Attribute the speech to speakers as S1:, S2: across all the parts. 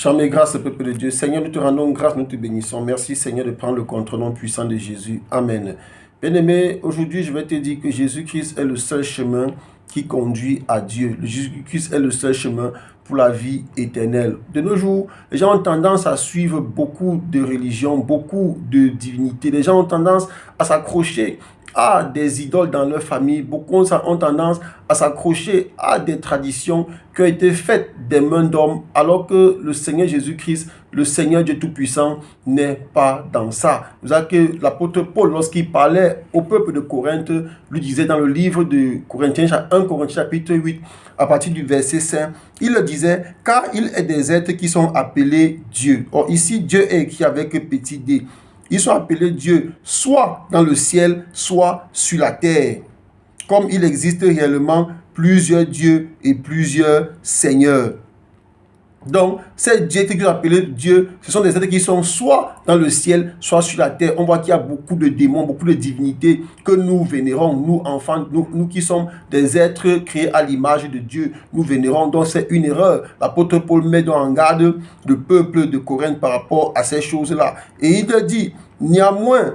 S1: Chers et grâce, peuple de Dieu. Seigneur, nous te rendons grâce, nous te bénissons. Merci, Seigneur, de prendre le contrôle au nom puissant de Jésus. Amen. Bien-aimé, aujourd'hui, je vais te dire que Jésus-Christ est le seul chemin qui conduit à Dieu. Jésus-Christ est le seul chemin pour la vie éternelle. De nos jours, les gens ont tendance à suivre beaucoup de religions, beaucoup de divinités. Les gens ont tendance à s'accrocher à des idoles dans leur famille. Beaucoup ont tendance à s'accrocher à des traditions qui ont été faites des mains d'hommes, alors que le Seigneur Jésus-Christ, le Seigneur Dieu Tout-Puissant, n'est pas dans ça. Vous savez que l'apôtre Paul, lorsqu'il parlait au peuple de Corinthe, lui disait dans le livre de Corinthiens, 1 Corinthiens chapitre 8, à partir du verset 5, il le disait, car il est des êtres qui sont appelés Dieu. Or ici, Dieu est écrit avec petit d. Ils sont appelés Dieu, soit dans le ciel, soit sur la terre. Comme il existe réellement plusieurs dieux et plusieurs seigneurs. Donc, ces dieux qui sont appelés Dieu, ce sont des êtres qui sont soit dans le ciel, soit sur la terre. On voit qu'il y a beaucoup de démons, beaucoup de divinités que nous vénérons, nous enfants, nous qui sommes des êtres créés à l'image de Dieu, nous vénérons. Donc, c'est une erreur. L'apôtre Paul met donc en garde le peuple de Corinthe par rapport à ces choses-là. Et il te dit, néanmoins,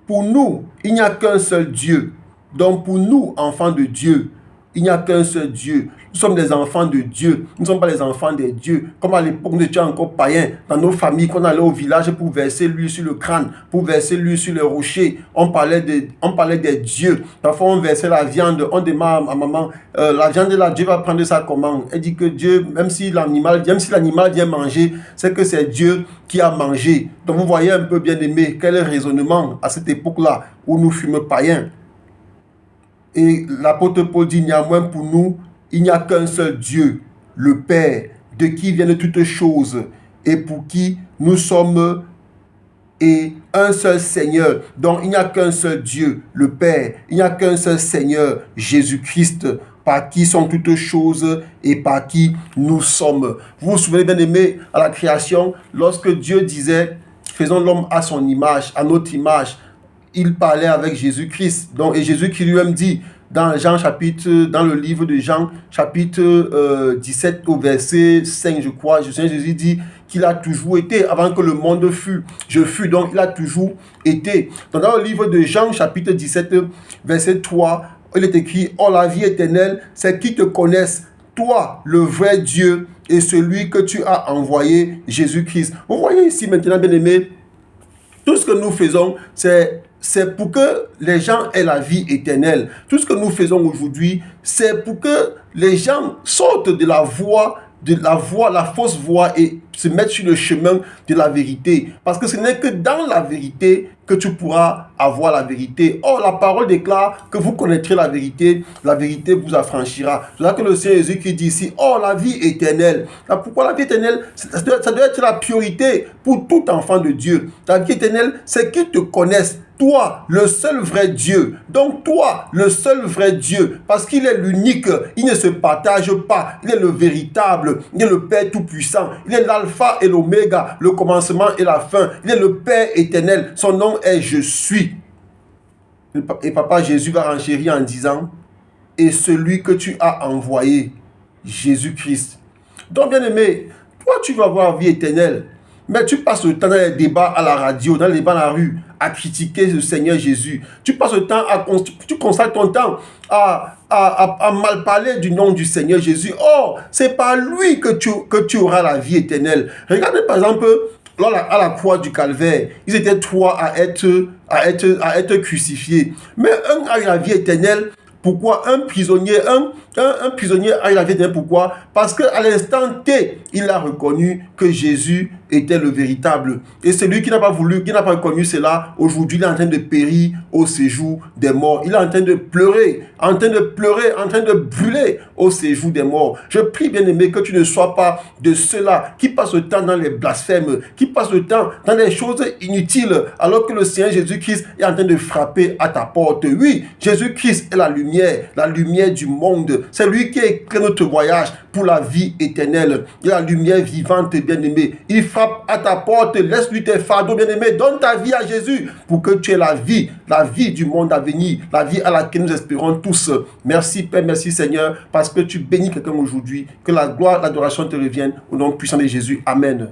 S1: pour nous, il n'y a qu'un seul Dieu. Donc, pour nous, enfants de Dieu, il n'y a qu'un seul Dieu. Nous sommes des enfants de Dieu. Nous ne sommes pas les enfants des dieux. Comme à l'époque, nous étions encore païens. Dans nos familles, quand on allait au village pour verser l'huile sur le crâne, pour verser l'huile sur le rocher, on parlait des dieux. Parfois, on versait la viande. On demande à maman, la viande là, Dieu va prendre ça comment? Elle dit que Dieu, même si l'animal vient manger, c'est que c'est Dieu qui a mangé. Donc, vous voyez un peu, bien aimé, quel est le raisonnement à cette époque-là où nous fûmes païens. Et l'apôtre Paul dit, néanmoins pour nous, il n'y a qu'un seul Dieu, le Père, de qui viennent toutes choses, et pour qui nous sommes, et un seul Seigneur. Donc il n'y a qu'un seul Dieu, le Père, il n'y a qu'un seul Seigneur, Jésus-Christ, par qui sont toutes choses et par qui nous sommes. Vous vous souvenez, bien aimé, à la création, lorsque Dieu disait, faisons l'homme à son image, à notre image, il parlait avec Jésus-Christ. Donc, et Jésus qui lui-même dit, dans le livre de Jean, chapitre 17, au verset 5, je crois, Jésus dit qu'il a toujours été, avant que le monde fût. Je fus, donc il a toujours été. Donc, dans le livre de Jean, chapitre 17, verset 3, il est écrit, « Oh, la vie éternelle, c'est qu'ils te connaissent, toi, le vrai Dieu, et celui que tu as envoyé, Jésus-Christ. » Vous voyez ici maintenant, bien aimé, tout ce que nous faisons, c'est pour que les gens aient la vie éternelle. Tout ce que nous faisons aujourd'hui, c'est pour que les gens sortent de la fausse voie et se mettent sur le chemin de la vérité. Parce que ce n'est que dans la vérité que tu pourras avoir la vérité. Or, la parole déclare que vous connaîtrez la vérité vous affranchira. C'est là que le Seigneur Jésus qui dit ici, oh, la vie éternelle. Pourquoi la vie éternelle? Ça doit être la priorité pour tout enfant de Dieu. La vie éternelle, c'est qu'ils te connaissent. Toi, le seul vrai Dieu. Donc toi, le seul vrai Dieu. Parce qu'il est l'unique. Il ne se partage pas. Il est le véritable. Il est le Père Tout-Puissant. Il est l'alpha et l'oméga. Le commencement et la fin. Il est le Père éternel. Son nom est Je suis. Et Papa Jésus va renchérir en disant, et celui que tu as envoyé, Jésus-Christ. Donc bien aimé, toi tu vas avoir la vie éternelle. Mais tu passes le temps dans les débats à la radio, dans les débats dans la rue, à critiquer le Seigneur Jésus. Tu passes le temps tu consacres ton temps à mal parler du nom du Seigneur Jésus. Or, c'est par lui que tu auras la vie éternelle. Regardez par exemple, à la croix du calvaire, ils étaient trois à être crucifiés. Mais un a eu la vie éternelle. Pourquoi un prisonnier a eu la vie éternelle? Pourquoi? Parce qu'à l'instant T, il a reconnu que Jésus était le véritable. Et celui qui n'a pas reconnu cela, aujourd'hui, il est en train de périr au séjour des morts. Il est en train de pleurer, en train de brûler au séjour des morts. Je prie, bien-aimé, que tu ne sois pas de ceux-là qui passent le temps dans les blasphèmes, qui passent le temps dans les choses inutiles, alors que le Seigneur Jésus-Christ est en train de frapper à ta porte. Oui, Jésus-Christ est la lumière du monde. C'est lui qui éclaire notre voyage. pour la vie éternelle. Il y a la lumière vivante, bien-aimé. Il frappe à ta porte. Laisse-lui tes fardeaux, bien-aimé. Donne ta vie à Jésus pour que tu aies la vie du monde à venir, la vie à laquelle nous espérons tous. Merci Père, merci Seigneur, parce que tu bénis quelqu'un aujourd'hui. Que la gloire, l'adoration te revienne au nom puissant de Jésus. Amen.